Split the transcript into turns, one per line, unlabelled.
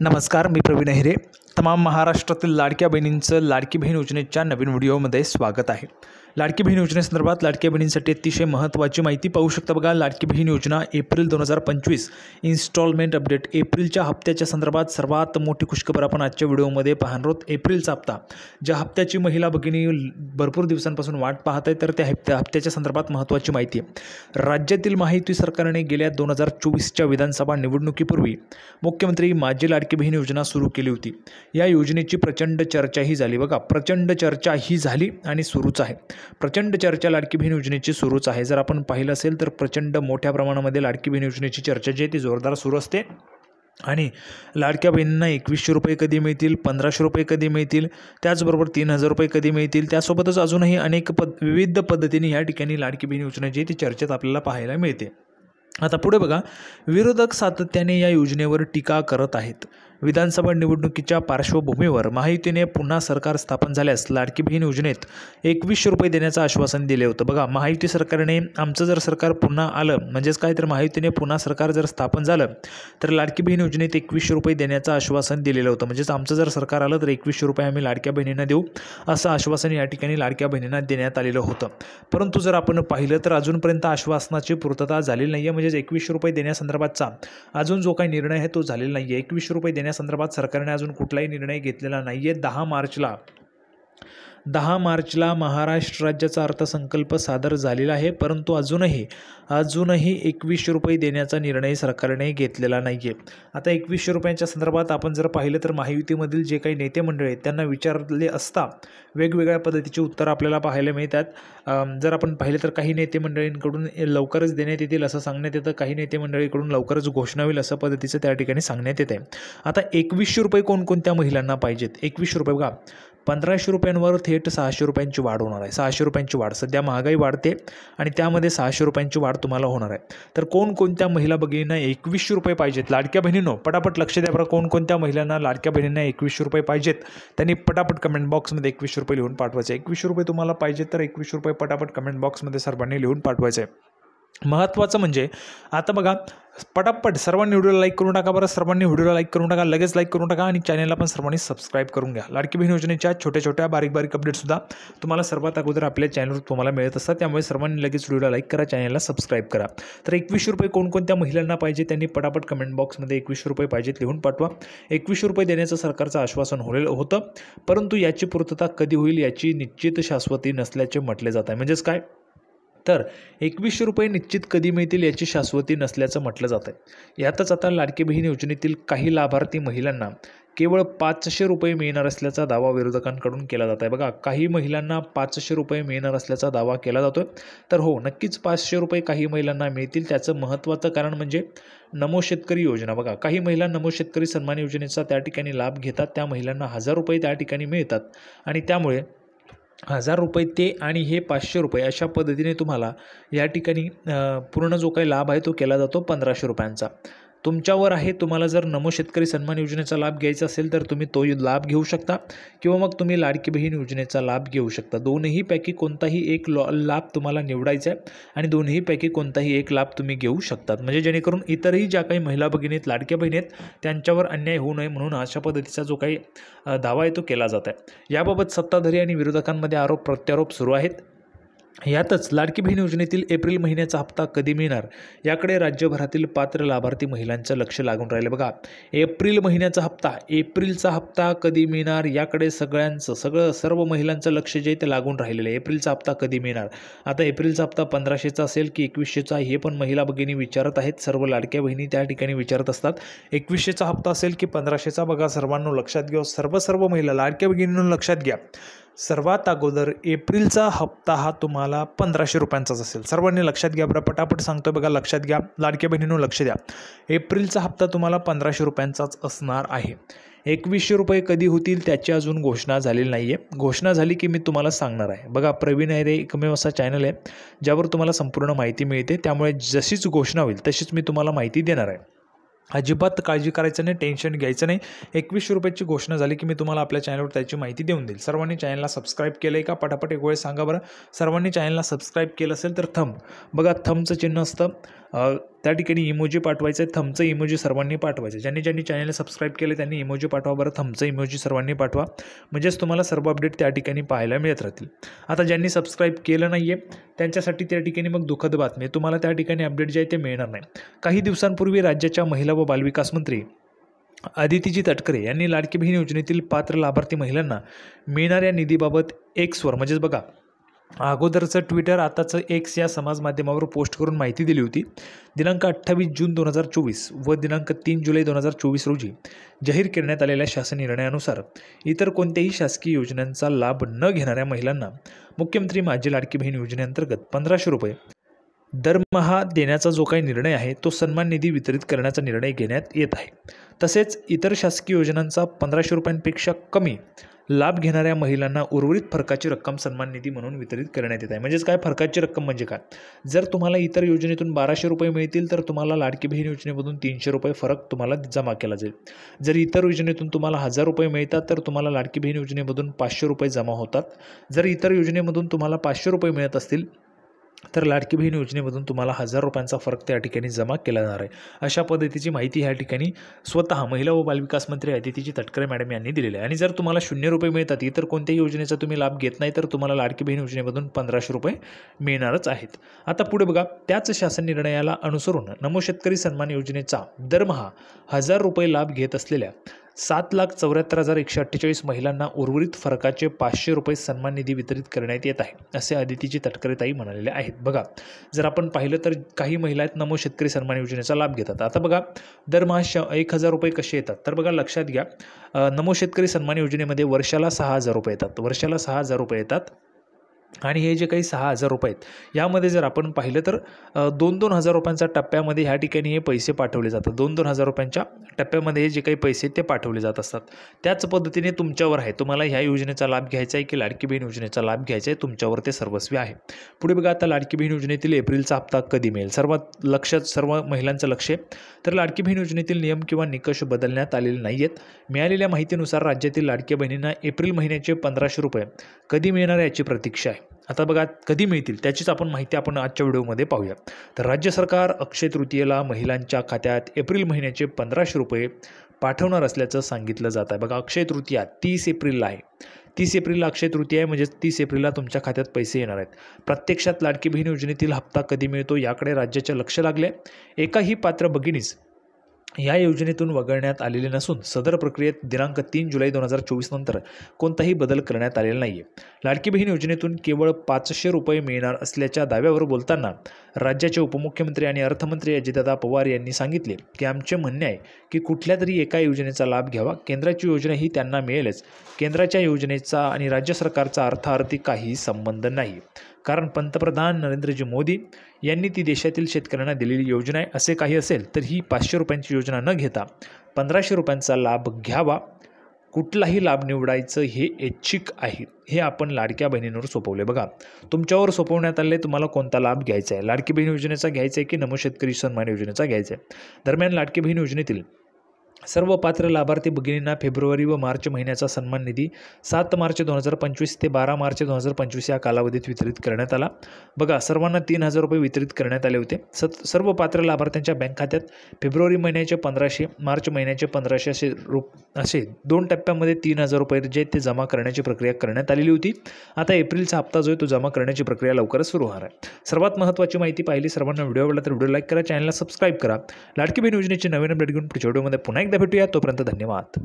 नमस्कार, मी प्रवीण अहिरे. तमाम महाराष्ट्रातील लाडक्या बहिणींचं लाडकी बहीण योजनेच्या नवीन व्हिडिओमध्ये स्वागत आहे. लाडकी बहीण योजनेसंदर्भात लाडक्या बहिणींसाठी अतिशय महत्त्वाची माहिती पाहू शकता. बघा, लाडकी बहीण योजना एप्रिल 2025 इन्स्टॉलमेंट अपडेट एप्रिलच्या हप्त्याच्या संदर्भात सर्वात मोठी खुशखबर आपण आजच्या व्हिडिओमध्ये पाहणार आहोत. एप्रिलचा हप्ता, ज्या हप्त्याची महिला भगिनी भरपूर दिवसांपासून वाट पाहत आहे, तर त्या हप्त्याच्या संदर्भात महत्त्वाची माहिती आहे. राज्यातील महायुती सरकारने गेल्या 2024च्या विधानसभा निवडणुकीपूर्वी मुख्यमंत्री माझी लाडकी बहीण योजना सुरू केली होती. या योजनेची प्रचंड चर्चाही झाली. बघा, प्रचंड चर्चा ही झाली आणि सुरूच आहे. प्रचंड चर्चा लाडकी बहीण योजनेची सुरूच आहे. जर आपण पाहिलं असेल तर प्रचंड मोठ्या प्रमाणामध्ये लाडकी बहीण योजनेची चर्चा जी आहे ती जोरदार सुरू असते. आणि लाडक्या बहिणींना 2100 रुपये कधी मिळतील, 1500 रुपये कधी मिळतील, त्याचबरोबर 3000 रुपये कधी मिळतील, त्यासोबतच अजूनही अनेक विविध पद्धतीने या ठिकाणी लाडकी बहीण योजना जी आहे ती चर्चेत आपल्याला पाहायला मिळते. आता पुढे बघा, विरोधक सातत्याने या योजनेवर टीका करत आहेत. विधानसभा निवडणुकीच्या पार्श्वभूमीवर महायुतीने पुन्हा सरकार स्थापन झाल्यास लाडकी बहीण योजनेत 2100 रुपये देण्याचं आश्वासन दिले होतं. बघा, महायुती सरकारने आमचं जर सरकार पुन्हा आलं, म्हणजेच काय, तर महायुतीने पुन्हा सरकार जर स्थापन झालं तर लाडकी बहीण योजनेत 2100 रुपये देण्याचं आश्वासन दिलेलं होतं. म्हणजेच आमचं जर सरकार आलं तर 2100 रुपये आम्ही लाडक्या बहिणींना देऊ, असं आश्वासन या ठिकाणी लाडक्या बहिणींना देण्यात आलेलं होतं. परंतु जर आपण पाहिलं तर अजूनपर्यंत आश्वासनाची पूर्तता झालेली नाही आहे. म्हणजेच 2100 रुपये देण्यासंदर्भातचा अजून जो काही निर्णय आहे तो झालेला नाही आहे. 2100 रुपये देण्यासंदर्भात सरकारने अजून कुठलाही निर्णय घेतलेला नाही आहे. 10 मार्चला महाराष्ट्र राज्याचा अर्थसंकल्प सादर झालेला आहे, परंतु अजूनही 2100 रुपये देण्याचा निर्णय सरकारने घेतलेला नाही आहे. आता 2100 रुपयांच्या संदर्भात आपण जर पाहिलं तर महायुतीमधील जे काही नेते मंडळी आहेत त्यांना विचारले असता वेगवेगळ्या पद्धतीची उत्तरं आपल्याला पाहायला मिळतात. जर आपण पाहिलं तर काही नेते मंडळींकडून लवकरच देण्यात येतील असं सांगण्यात येतं, काही नेते मंडळीकडून लवकरच घोषणा होईल असं पद्धतीचं त्या ठिकाणी सांगण्यात येते. आता 2100 रुपये कोणकोणत्या महिलांना पाहिजेत? 2100 रुपये बघा, 1500 रुपयांवर थेट 600 रुपयांची वाढ होणार आहे. 600 रुपयांची वाढ, सध्या महागाई वाढते आणि त्यामध्ये 600 रुपयांची वाढ तुम्हाला होणार आहे. तर कोणकोणत्या महिला भगिनींना 2100 रुपये पाहिजेत? लाडक्या बहिणींनो, पटापट लक्ष द्या बरं. कोणकोणत्या महिलांना लाडक्या बहिणींना 2100 रुपये पाहिजेत त्यांनी पटापट कमेंट बॉक्समध्ये 2100 रुपये लिहून पाठवायचे. 2100 रुपये तुम्हाला पाहिजेत तर 2100 रुपये पटापट कमेंट बॉक्समध्ये सर्वांनी लिहून पाठवायचे. महत्त्वाचं म्हणजे आता बघा, पटापट सर्वांनी व्हिडिओला लाईक करून टाका बरं. सर्वांनी व्हिडिओला लाईक करून टाका, लगेच लाईक करून टाका आणि चॅनलला पण सर्वांनी सबस्क्राईब करून घ्या. लाडकी बहीण योजनेच्या छोट्या छोट्या बारीक अपडेटसुद्धा तुम्हाला सर्वात अगोदर आपल्या चॅनलवर तुम्हाला मिळत असतात. त्यामुळे सर्वांनी लगेच व्हिडिओला लाईक करा, चॅनलला सबस्क्राईब करा. तर 2100 रुपये कोणकोणत्या महिलांना पाहिजे त्यांनी पटापट कमेंट बॉक्समध्ये 2100 रुपये पाहिजेत लिहून पाठवा. 2100 रुपये देण्याचं सरकारचं आश्वासन होतं, परंतु याची पूर्तता कधी होईल याची निश्चित शाश्वती नसल्याचे म्हटले जात आहे. म्हणजेच काय, तर 2100 रुपये निश्चित कधी मिळतील याची शाश्वती नसल्याचं म्हटलं जात आहे. यातच आता लाडकी बहीण योजनेतील काही लाभार्थी महिलांना केवळ 500 रुपये मिळणार असल्याचा दावा विरोधकांकडून केला जात आहे. बघा, काही महिलांना 500 रुपये मिळणार असल्याचा दावा केला जातो आहे. तर हो, नक्कीच 500 रुपये काही महिलांना मिळतील. त्याचं महत्त्वाचं कारण म्हणजे नमो शेतकरी योजना. बघा, काही महिला नमो शेतकरी सन्मान योजनेचा त्या ठिकाणी लाभ घेतात. त्या महिलांना 1000 रुपये त्या ठिकाणी मिळतात आणि त्यामुळे 1000 रुपये ते आणि हे 500 रुपये अशा पद्धतीने तुम्हाला या ठिकाणी पूर्ण जो काही लाभ आहे तो केला जातो 1500 रुपयांचा. तुमच्यावर आहे, तुम्हाला जर नमो शेतकरी सन्मान योजनेचा लाभ घ्यायचा असेल तर तुम्ही तो लाभ घेऊ शकता किंवा मग तुम्ही लाडकी बहीण योजनेचा लाभ घेऊ शकता. दोन्हीपैकी कोणताही एक लाभ तुम्हाला निवडायचा आहे आणि दोन्हीपैकी कोणताही एक लाभ तुम्ही घेऊ शकतात. म्हणजे जेणेकरून इतरही ज्या काही महिला भगिनी आहेत, लाडक्या बहिणी आहेत, त्यांच्यावर अन्याय होऊ नये म्हणून अशा पद्धतीचा जो काही दावा आहे तो केला जात आहे. याबाबत सत्ताधारी आणि विरोधकांमध्ये आरोप प्रत्यारोप सुरू आहेत. यातच लाडकी बहीण योजनेतील एप्रिल महिन्याचा हप्ता कधी मिळणार याकडे राज्यभरातील पात्र लाभार्थी महिलांचं लक्ष लागून राहिलं. बघा, एप्रिल महिन्याचा हप्ता, एप्रिलचा हप्ता कधी मिळणार याकडे सर्व महिलांचं लक्ष जे ते लागून राहिलेलं आहे. एप्रिलचा हप्ता कधी मिळणार? आता एप्रिलचा हप्ता 1500चा असेल की 2100चा हे पण महिला भगिनी विचारत आहेत. सर्व लाडक्या बहिणी त्या ठिकाणी विचारत असतात 2100चा हप्ता असेल की 1500चा. बघा, सर्वांना लक्षात घ्या, सर्व महिला लाडक्या भगिनींना लक्षात घ्या. सर्वात अगोदर एप्रिलचा हप्ता हा तुम्हाला 1500 रुपयांचाच असेल. सर्वांनी लक्षात घ्या बरं, पटापट सांगतो बघा, लक्षात घ्या, लाडक्या बहिणींनो लक्ष द्या. एप्रिलचा हप्ता तुम्हाला 1500 रुपयांचाच असणार आहे. 2100 रुपये कधी होतील त्याची अजून घोषणा झालेली नाही आहे. घोषणा झाली की मी तुम्हाला सांगणार आहे. बघा, प्रवीण अहिरे एकमेव असा चॅनल आहे ज्यावर तुम्हाला संपूर्ण माहिती मिळते. त्यामुळे जशीच घोषणा होईल तशीच मी तुम्हाला माहिती देणार आहे. अजिबात काळजी करायचं नाही, टेन्शन घ्यायचं नाही. 2100 रुपयाची घोषणा झाली की मी तुम्हाला आपल्या चॅनलवर त्याची माहिती देऊन देईल. सर्वांनी चॅनलला सबस्क्राईब केलं आहे का? पटापट एक वेळ सांगा बरं. सर्वांनी चॅनलला सबस्क्राईब केलं असेल तर थंब, बघा थंबचं चिन्ह असतं, त्या ठिकाणी इमोजी पाठवायचं आहे, थंबचं इमोजी सर्वांनी पाठवायचं. ज्यांनी चॅनलला सबस्क्राईब केले त्यांनी इमोजी पाठवा बरं, थंबचं इमोजी सर्वांनी पाठवा, म्हणजेच तुम्हाला सर्व अपडेट त्या ठिकाणी पाहायला मिळत राहतील. आता ज्यांनी सबस्क्राईब केलं नाही आहे त्यांच्यासाठी त्या ठिकाणी मग दुःखद बातमी, तुम्हाला त्या ठिकाणी अपडेट जे आहे ते मिळणार नाही. काही दिवसांपूर्वी राज्याच्या महिला व बालविकास मंत्री अदितीजी तटकरे यांनी लाडकी बहीण योजनेतील पात्र लाभार्थी महिलांना मिळणाऱ्या निधीबाबत एक्सवर, म्हणजेच बघा अगोदरचं ट्विटर आताचं एक्स या समाज माध्यमावर पोस्ट करून माहिती दिली होती. दिनांक 28 जून 2024 व दिनांक 3 जुलै 2024 रोजी जाहीर करण्यात आलेल्या शासन निर्णयानुसार इतर कोणत्याही शासकीय योजनांचा लाभ न घेणाऱ्या महिलांना मुख्यमंत्री माझी लाडकी बहीण योजनेअंतर्गत 1500 रुपये दरमहा देण्याचा जो काही निर्णय आहे तो सन्मान निधी वितरित करण्याचा निर्णय घेण्यात येत आहे. तसेच इतर शासकीय योजनांचा 1500 रुपयांपेक्षा कमी लाभ घेणाऱ्या महिलांना उर्वरित फरकाची रक्कम सन्मान निधी म्हणून वितरित करण्यात येत आहे. म्हणजेच काय फरकाची रक्कम म्हणजे काय, जर तुम्हाला इतर योजनेतून 1200 रुपये मिळतील तर तुम्हाला लाडकी बहीण योजनेमधून 300 रुपये फरक तुम्हाला जमा केला जाईल. जर इतर योजनेतून तुम्हाला 1000 रुपये मिळतात तर तुम्हाला लाडकी बहीण योजनेमधून 500 रुपये जमा होतात. जर इतर योजनेमधून तुम्हाला 500 रुपये मिळत असतील तर लाडकी बहीण योजनेमधून तुम्हाला 1000 रुपयांचा फरक त्या ठिकाणी जमा केला जाणार आहे. अशा पद्धतीची माहिती ह्या ठिकाणी स्वतः महिला व बालविकास मंत्री अदितीजी तटकरे मॅडम यांनी दिलेली आहे. आणि जर तुम्हाला 0 रुपये मिळतात, इतर कोणत्याही योजनेचा तुम्ही लाभ घेत नाही, तर तुम्हाला लाडकी बहीण योजनेमधून 1500 रुपये मिळणारच आहेत. आता पुढे बघा, त्याच शासन निर्णयाला अनुसरून नमो शेतकरी सन्मान योजनेचा दरमहा 1000 रुपये लाभ घेत असलेल्या 7,74,148 महिलांना उर्वरित फरकाचे 500 रुपये सन्मान निधी वितरित करण्यात येत आहे, असे अदितीजी तटकरे ताई म्हणालेले आहेत. बघा, जर आपण पाहिलं तर काही महिला आहेत नमो शेतकरी सन्मान योजनेचा लाभ घेतात. आता बघा, दरमहा 1000 रुपये कसे येतात, तर बघा लक्षात घ्या, नमो शेतकरी सन्मान योजनेमध्ये वर्षाला 6000 रुपये येतात, वर्षाला 6000 रुपये येतात. आणि हे जे काही 6000 रुपये आहेत यामध्ये जर आपण पाहिलं तर 2-2 हजार रुपयांच्या टप्प्यामध्ये ह्या ठिकाणी हे पैसे पाठवले जातात. 2-2 हजार रुपयांच्या टप्प्यामध्ये हे जे काही पैसे ते पाठवले जात असतात. त्याच पद्धतीने तुमच्यावर आहे, तुम्हाला ह्या योजनेचा लाभ घ्यायचा आहे की लाडकी बहीण योजनेचा लाभ घ्यायचा आहे, तुमच्यावर ते सर्वस्वी आहे. पुढे बघा, आता लाडकी बहीण योजनेतील एप्रिलचा हप्ता कधी मिळेल, सर्व महिलांचं लक्ष आहे. तर लाडकी बहीण योजनेतील नियम किंवा निकष बदलण्यात आलेले नाही आहेत. मिळालेल्या माहितीनुसार राज्यातील लाडक्या बहिणींना एप्रिल महिन्याचे 1500 रुपये कधी मिळणार याची प्रतीक्षा आहे. आता बघा, कधी मिळतील त्याचीच आपण माहिती आपण आजच्या व्हिडिओमध्ये पाहूया. तर राज्य सरकार अक्षय तृतीयेला महिलांच्या खात्यात एप्रिल महिन्याचे 1500 रुपये पाठवणार असल्याचं सांगितलं जात आहे. बघा, अक्षय तृतीया 30 एप्रिलला आहे. 30 एप्रिलला अक्षय तृतीया आहे, म्हणजे 30 एप्रिलला तुमच्या खात्यात पैसे येणार आहेत. प्रत्यक्षात लाडकी बहीण योजनेतील हप्ता कधी मिळतो याकडे राज्याचे लक्ष लागले. एकाही पात्र भगिनीस या योजनेतून वगळण्यात आलेले नसून सदर प्रक्रियेत दिनांक 3 जुलै 2024 नंतर कोणताही बदल करण्यात आलेला नाही आहे. लाडकी बहीण योजनेतून केवळ 500 रुपये मिळणार असल्याच्या दाव्यावर बोलताना राज्याचे उपमुख्यमंत्री आणि अर्थमंत्री अजितदादा पवार यांनी सांगितले की आमचे म्हणणे आहे की कुठल्या तरी एका योजनेचा लाभ घ्यावा, केंद्राची योजना ही त्यांना मिळेलच. केंद्राच्या योजनेचा आणि राज्य सरकारचा अर्थार्थी काही संबंध नाही, कारण पंतप्रधान नरेंद्रजी मोदी यांनी ती देशातील शेतकऱ्यांना दिलेली योजना आहे. असे काही असेल तर ही 500 रुपयांची योजना न घेता 1500 रुपयांचा लाभ घ्यावा. कुठलाही लाभ निवडायचं हे ऐच्छिक आहे. हे आपण लाडक्या बहिणींवर सोपवले. बघा, तुमच्यावर सोपवण्यात आले तुम्हाला कोणता लाभ घ्यायचा आहे, लाडकी बहीण योजनेचा घ्यायचा आहे की नमो शेतकरी सन्मान योजनेचा घ्यायचा आहे. दरम्यान लाडकी बहीण योजनेतील सर्व पात्र लाभार्थी भगिनींना फेब्रुवारी व मार्च महिन्याचा सन्मान निधी 7 मार्च 2025 ते 12 मार्च 2025 या कालावधीत वितरित करण्यात आला. बघा, सर्वांना 3000 रुपये वितरित करण्यात आले होते. सर्व पात्र लाभार्थ्यांच्या बँक खात्यात फेब्रुवारी महिन्याचे 1500, मार्च महिन्याचे 1500 असे 2 टप्प्यामध्ये 3000 रुपये जे ते जमा करण्याची प्रक्रिया करण्यात आलेली होती. आता एप्रिलचा हप्ता जो आहे तो जमा करण्याची प्रक्रिया लवकरच सुरू होणार आहे. सर्वात महत्त्वाची माहिती पाहिली. सर्वांना व्हिडिओ आवडला तर व्हिडिओ लाईक करा, चॅनलला सबस्क्राईब करा. लाडकी बहीण योजनेची नवीन अपडेट घेऊन पुढच्या व्हिडिओमध्ये पुन्हा एकदा भेटूया. तोपर्यंत धन्यवाद.